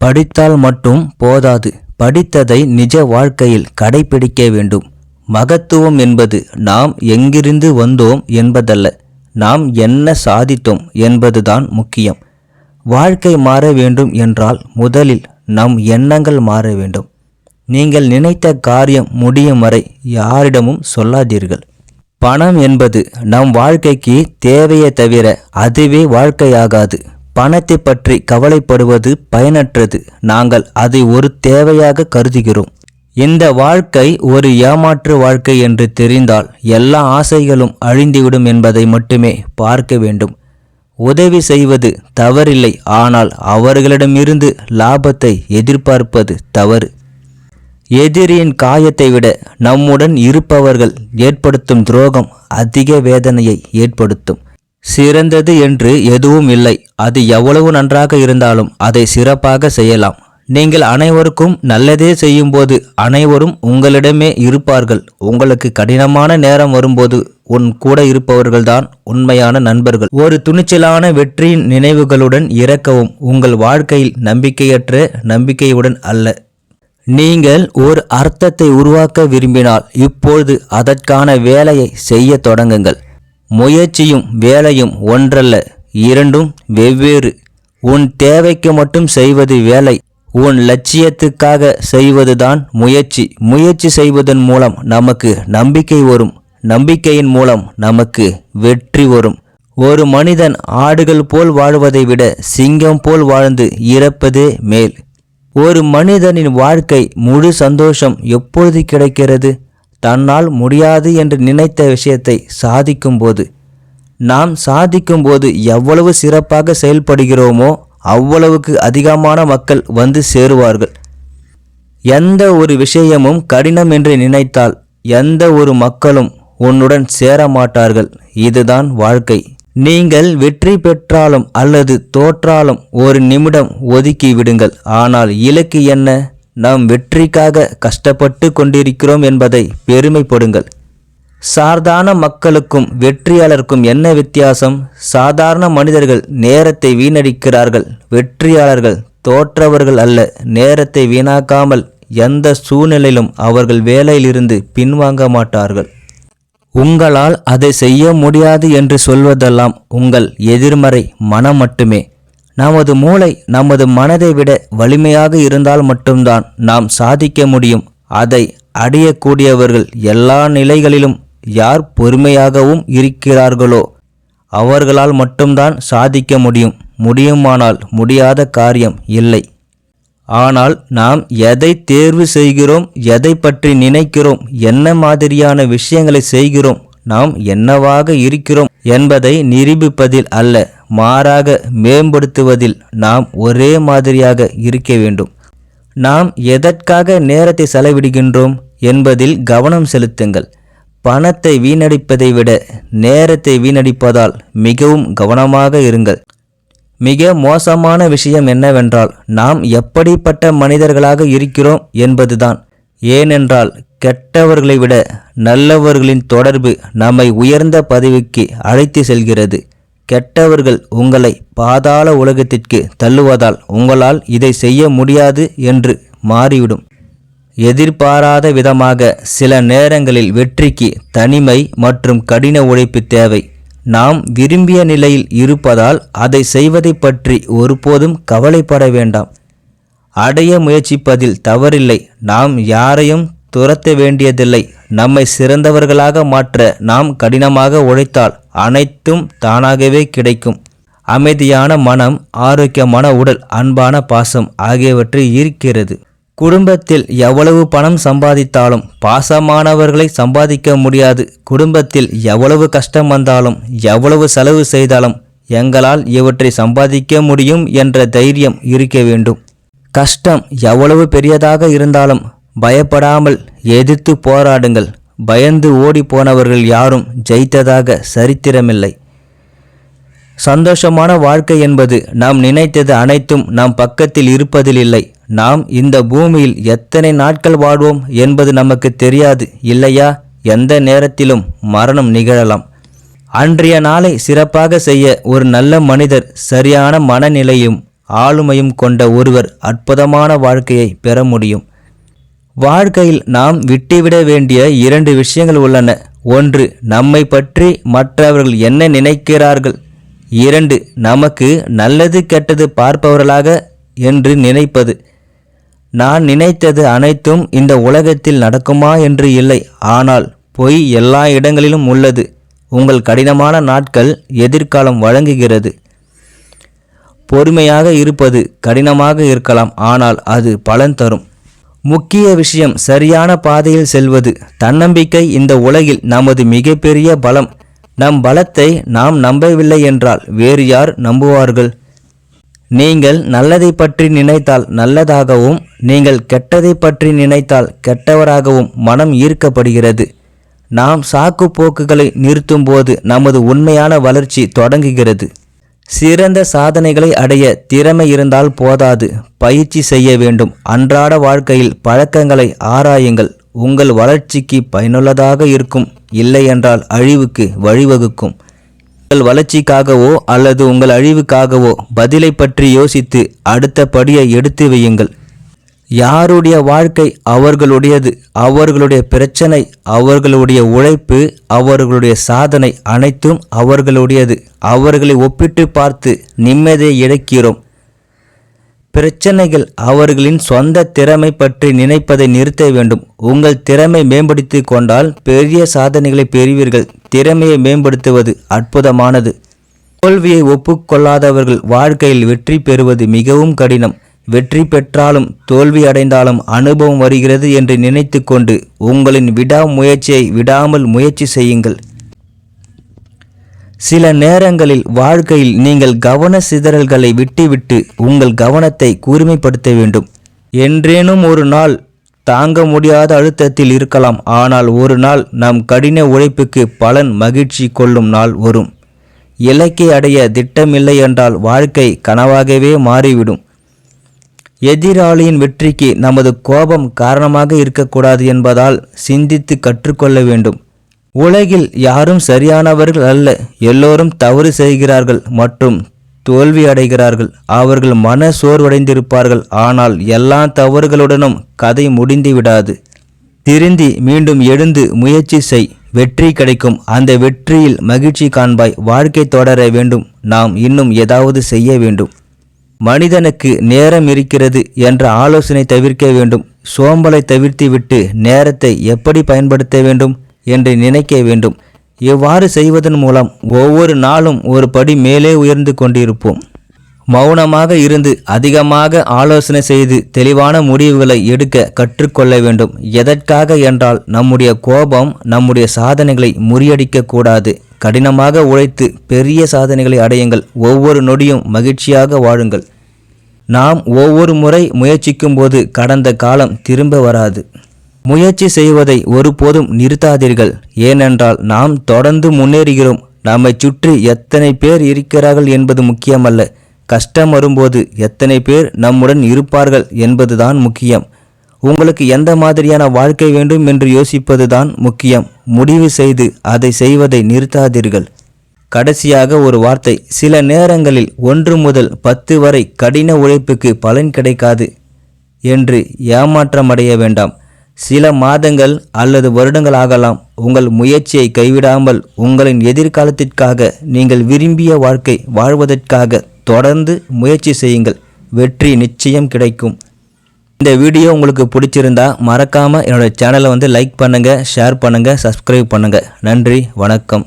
படித்தால் மட்டும் போதாது, படித்ததை நிஜ வாழ்க்கையில் கடைபிடிக்க வேண்டும். மகத்துவம் என்பது நாம் எங்கிருந்து வந்தோம் என்பதல்ல, நாம் என்ன சாதித்தோம் என்பதுதான் முக்கியம். வாழ்க்கை மாற வேண்டும் என்றால் முதலில் நம் எண்ணங்கள் மாற வேண்டும். நீங்கள் நினைத்த காரியம் முடியும் வரை யாரிடமும் சொல்லாதீர்கள். பணம் என்பது நம் வாழ்க்கைக்கு தேவையே தவிர அதுவே வாழ்க்கையாகாது. பணத்தை பற்றி கவலைப்படுவது பயனற்றது. நாங்கள் அதை ஒரு தேவையாக கருதுகிறோம். இந்த வாழ்க்கை ஒரு ஏமாற்று வாழ்க்கை என்று தெரிந்தால் எல்லா ஆசைகளும் அழிந்துவிடும் என்பதை மட்டுமே பார்க்க வேண்டும். உதவி செய்வது தவறில்லை, ஆனால் அவர்களிடமிருந்து லாபத்தை எதிர்பார்ப்பது தவறு. எதிரியின் காயத்தை விட நம்முடன் இருப்பவர்கள் ஏற்படுத்தும் துரோகம் அதிக வேதனையை ஏற்படுத்தும். சிறந்தது என்று எதுவும் இல்லை. அது எவ்வளவு நன்றாக இருந்தாலும் அதை சிறப்பாக செய்யலாம். நீங்கள் அனைவருக்கும் நல்லதே செய்யும்போது அனைவரும் உங்களிடமே இருப்பார்கள். உங்களுக்கு கடினமான நேரம் வரும்போது உன் கூட இருப்பவர்கள்தான் உண்மையான நண்பர்கள். ஒரு துணிச்சலான வெற்றியின் நினைவுகளுடன் இறக்கவும். உங்கள் வாழ்க்கையில் நம்பிக்கையுடன் அல்ல. நீங்கள் ஒரு அர்த்தத்தை உருவாக்க விரும்பினால் இப்பொழுது அதற்கான வேலையை செய்ய தொடங்குங்கள். முயற்சியும் வேலையும் ஒன்றல்ல, இரண்டும் வெவ்வேறு. உன் தேவைக்கு மட்டும் செய்வது வேலை, உன் லட்சியத்துக்காக செய்வதுதான் முயற்சி. முயற்சி செய்வதன் மூலம் நமக்கு நம்பிக்கை வரும், நம்பிக்கையின் மூலம் நமக்கு வெற்றி வரும். ஒரு மனிதன் ஆடுகள் போல் வாழ்வதை விட சிங்கம் போல் வாழ்ந்து இறப்பதே மேல். ஒரு மனிதனின் வாழ்க்கை முழு சந்தோஷம் எப்பொழுது கிடைக்கிறது? தன்னால் முடியாது என்று நினைத்த விஷயத்தை சாதிக்கும்போது. நாம் சாதிக்கும்போது எவ்வளவு சிறப்பாக செயல்படுகிறோமோ அவ்வளவுக்கு அதிகமான மக்கள் வந்து சேருவார்கள். எந்த ஒரு விஷயமும் கடினம் என்று நினைத்தால் எந்த ஒரு மக்களும் உன்னுடன் சேரமாட்டார்கள். இதுதான் வாழ்க்கை. நீங்கள் வெற்றி பெற்றாலும் அல்லது தோற்றாலும் ஒரு நிமிடம் ஒதுக்கி விடுங்கள். ஆனால் இலக்கு என்ன? நாம் வெற்றிக்காக கஷ்டப்பட்டு கொண்டிருக்கிறோம் என்பதை பெருமைப்படுங்கள். சாதாரண மக்களுக்கும் வெற்றியாளருக்கும் என்ன வித்தியாசம்? சாதாரண மனிதர்கள் நேரத்தை வீணடிக்கிறார்கள். வெற்றியாளர்கள் தோற்றவர்கள் அல்ல. நேரத்தை வீணாக்காமல் எந்த சூழ்நிலையிலும் அவர்கள் வேலையிலிருந்து பின்வாங்க மாட்டார்கள். உங்களால் அதை செய்ய முடியாது என்று சொல்வதெல்லாம் உங்கள் எதிர்மறை மனம் மட்டுமே. நமது மூளை நமது மனதை விட வலிமையாக இருந்தால் மட்டும்தான் நாம் சாதிக்க முடியும். அதை அடையக்கூடியவர்கள் எல்லா நிலைகளிலும் யார் பொறுமையாகவும் இருக்கிறார்களோ அவர்களால் மட்டும்தான் சாதிக்க முடியும். முடியுமானால் முடியாத காரியம் இல்லை. ஆனால் நாம் எதை தேர்வு செய்கிறோம், எதை பற்றி நினைக்கிறோம், என்ன மாதிரியான விஷயங்களை செய்கிறோம், நாம் என்னவாக இருக்கிறோம் என்பதை நிரூபிப்பதில் அல்ல, மாறாக மேம்படுத்துவதில் நாம் ஒரே மாதிரியாக இருக்க வேண்டும். நாம் எதற்காக நேரத்தை செலவிடுகின்றோம் என்பதில் கவனம் செலுத்துங்கள். பணத்தை வீணடிப்பதை விட நேரத்தை வீணடிப்பதால் மிகவும் கவனமாக இருங்கள். மிக மோசமான விஷயம் என்னவென்றால் நாம் எப்படிப்பட்ட மனிதர்களாக இருக்கிறோம் என்பதுதான். ஏனென்றால் கெட்டவர்களை விட நல்லவர்களின் தொடர்பு நம்மை உயர்ந்த பதவிக்கு அழைத்து செல்கிறது. கெட்டவர்கள் உங்களை பாதாள உலகத்திற்கு தள்ளுவதால் உங்களால் இதை செய்ய முடியாது என்று மாறிவிடும். எதிர்பாராத விதமாக சில நேரங்களில் வெற்றிக்கு தனிமை மற்றும் கடின உழைப்பு தேவை. நாம் விரும்பிய நிலையில் இருப்பதால் அதை செய்வதை பற்றி ஒருபோதும் கவலைப்பட வேண்டாம். அடைய முயற்சிப்பதில் தவறில்லை. நாம் யாரையும் துரத்த வேண்டியதில்லை. நம்மை சிறந்தவர்களாக மாற்ற நாம் கடினமாக உழைத்தால் அனைத்தும் தானாகவே கிடைக்கும். அமைதியான மனம், ஆரோக்கியமான உடல், அன்பான பாசம் ஆகியவற்றை ஈர்க்கிறது. குடும்பத்தில் எவ்வளவு பணம் சம்பாதித்தாலும் பாசமானவர்களை சம்பாதிக்க முடியாது. குடும்பத்தில் எவ்வளவு கஷ்டம் வந்தாலும் எவ்வளவு செலவு செய்தாலும் எங்களால் இவற்றை சம்பாதிக்க முடியும் என்ற தைரியம் இருக்க வேண்டும். கஷ்டம் எவ்வளவு பெரியதாக இருந்தாலும் பயப்படாமல் எதிர்த்து போராடுங்கள். பயந்து ஓடி போனவர்கள் யாரும் ஜெயித்ததாக சரித்திரமில்லை. சந்தோஷமான வாழ்க்கை என்பது நாம் நினைத்தது அனைத்தும் நம் பக்கத்தில் இருப்பதில் இல்லை. நாம் இந்த பூமியில் எத்தனை நாட்கள் வாழ்வோம் என்பது நமக்கு தெரியாது இல்லையா? எந்த நேரத்திலும் மரணம் நிகழலாம். அன்றைய நாளை சிறப்பாக செய்ய ஒரு நல்ல மனிதர் சரியான மனநிலையும் ஆளுமையும் கொண்ட ஒருவர் அற்புதமான வாழ்க்கையை பெற முடியும். வாழ்க்கையில் நாம் விட்டுவிட வேண்டிய 2 விஷயங்கள் உள்ளன. 1. நம்மை பற்றி மற்றவர்கள் என்ன நினைக்கிறார்கள். 2. நமக்கு நல்லது கெட்டது பார்ப்பவர்களாக என்று நினைப்பது. நான் நினைத்தது அனைத்தும் இந்த உலகத்தில் நடக்குமா என்று இல்லை, ஆனால் பொய் எல்லா இடங்களிலும் உள்ளது. உங்கள் கடினமான நாட்கள் எதிர்காலம் வழங்குகிறது. பொறுமையாக இருப்பது கடினமாக இருக்கலாம், ஆனால் அது பலன் தரும். முக்கிய விஷயம் சரியான பாதையில் செல்வது. தன்னம்பிக்கை இந்த உலகில் நமது மிகப்பெரிய பலம். நம் பலத்தை நாம் நம்பவில்லை என்றால் வேறு யார் நம்புவார்கள்? நீங்கள் நல்லதை பற்றி நினைத்தால் நல்லதாகவும், நீங்கள் கெட்டதை பற்றி நினைத்தால் கெட்டவராகவும் மனம் ஈர்க்கப்படுகிறது. நாம் சாக்கு போக்குகளை நிறுத்தும் போது நமது உண்மையான வளர்ச்சி தொடங்குகிறது. சிறந்த சாதனைகளை அடைய திறமை இருந்தால் போதாது, பயிற்சி செய்ய வேண்டும். அன்றாட வாழ்க்கையில் பழக்கங்களை ஆராயுங்கள். உங்கள் வளர்ச்சிக்கு பயனுள்ளதாக இருக்கும், இல்லை என்றால் அழிவுக்கு வழிவகுக்கும். உங்கள் வளர்ச்சிக்காகவோ அல்லது உங்கள் அழிவுக்காகவோ பதிலை பற்றி யோசித்து அடுத்த படியை எடுத்து வையுங்கள். யாருடைய வாழ்க்கை அவர்களுடையது. அவர்களுடைய பிரச்சனை, அவர்களுடைய உழைப்பு, அவர்களுடைய சாதனை அனைத்தும் அவர்களுடையது. அவர்களை ஒப்பிட்டு பார்த்து நிம்மதியை இழக்கிறோம். பிரச்சனைகள் அவர்களின் சொந்த திறமை பற்றி நினைப்பதை நிறுத்த வேண்டும். உங்கள் திறமை மேம்படுத்தி கொண்டால் பெரிய சாதனைகளை பெறுவீர்கள். திறமையை மேம்படுத்துவது அற்புதமானது. தோல்வியை ஒப்புக்கொள்ளாதவர்கள் வாழ்க்கையில் வெற்றி பெறுவது மிகவும் கடினம். வெற்றி பெற்றாலும் தோல்வி அடைந்தாலும் அனுபவம் வருகிறது என்று நினைத்து கொண்டு உங்களின் விடாமுயற்சியை விடாமல் முயற்சி செய்யுங்கள். சில நேரங்களில் வாழ்க்கையில் நீங்கள் கவன சிதறல்களை விட்டுவிட்டு உங்கள் கவனத்தை கூர்மைப்படுத்த வேண்டும். என்றேனும் ஒரு நாள் தாங்க முடியாத அழுத்தத்தில் இருக்கலாம், ஆனால் ஒரு நாள் நம் கடின உழைப்புக்கு பலன் மகிழ்ச்சி கொள்ளும் நாள் வரும். இலக்கை அடைய திட்டமில்லை என்றால் வாழ்க்கை கனவாகவே மாறிவிடும். எதிராளியின் வெற்றிக்கு நமது கோபம் காரணமாக இருக்கக்கூடாது என்பதால் சிந்தித்து கற்றுக்கொள்ள வேண்டும். உலகில் யாரும் சரியானவர்கள் அல்ல. எல்லோரும் தவறு செய்கிறார்கள் மற்றும் தோல்வி அடைகிறார்கள். அவர்கள் மன சோர்வடைந்திருப்பார்கள். ஆனால் எல்லா தவறுகளுடனும் கதை முடிந்து விடாது. திருந்தி மீண்டும் எழுந்து முயற்சி செய், வெற்றி கிடைக்கும். அந்த வெற்றியில் மகிழ்ச்சி காண்பாய். வாழ்க்கை தொடர வேண்டும். நாம் இன்னும் ஏதாவது செய்ய வேண்டும். மனிதனுக்கு நேரம் இருக்கிறது என்ற ஆலோசனை தவிர்க்க வேண்டும். சோம்பலை தவிர்த்துவிட்டு நேரத்தை எப்படி பயன்படுத்த வேண்டும் என்று நினைக்க வேண்டும். இவ்வாறு செய்வதன் மூலம் ஒவ்வொரு நாளும் ஒரு படி மேலே உயர்ந்து கொண்டிருப்போம். மௌனமாக இருந்து அதிகமாக ஆலோசனை செய்து தெளிவான முடிவுகளை எடுக்க கற்றுக்கொள்ள வேண்டும். எதற்காக என்றால் நம்முடைய கோபம் நம்முடைய சாதனைகளை முறியடிக்க கூடாது. கடினமாக உழைத்து பெரிய சாதனைகளை அடையுங்கள். ஒவ்வொரு நொடியும் மகிழ்ச்சியாக வாழுங்கள். நாம் ஒவ்வொரு முறை முயற்சிக்கும் போது கடந்த காலம் திரும்ப வராது. முயற்சி செய்வதை ஒருபோதும் நிறுத்தாதீர்கள். ஏனென்றால் நாம் தொடர்ந்து முன்னேறுகிறோம். நம்மை சுற்றி எத்தனை பேர் இருக்கிறார்கள் என்பது முக்கியமல்ல. கஷ்டம் வரும்போது எத்தனை பேர் நம்முடன் இருப்பார்கள் என்பதுதான் முக்கியம். உங்களுக்கு எந்த மாதிரியான வாழ்க்கை வேண்டும் என்று யோசிப்பதுதான் முக்கியம். முடிவு செய்து அதை செய்வதை நிறுத்தாதீர்கள். கடைசியாக ஒரு வார்த்தை. சில நேரங்களில் 1 முதல் 10 வரை கடின உழைப்புக்கு பலன் கிடைக்காது என்று ஏமாற்றமடைய வேண்டாம். சில மாதங்கள் அல்லது வருடங்கள் ஆகலாம். உங்கள் முயற்சியை கைவிடாமல் உங்களின் எதிர்காலத்திற்காக, நீங்கள் விரும்பிய வாழ்க்கை வாழ்வதற்காக தொடர்ந்து முயற்சி செய்யுங்கள். வெற்றி நிச்சயம் கிடைக்கும். இந்த வீடியோ உங்களுக்கு பிடிச்சிருந்தா மறக்காமல் என்னோட சேனலை லைக் பண்ணுங்கள், ஷேர் பண்ணுங்கள், சப்ஸ்கிரைப் பண்ணுங்கள். நன்றி, வணக்கம்.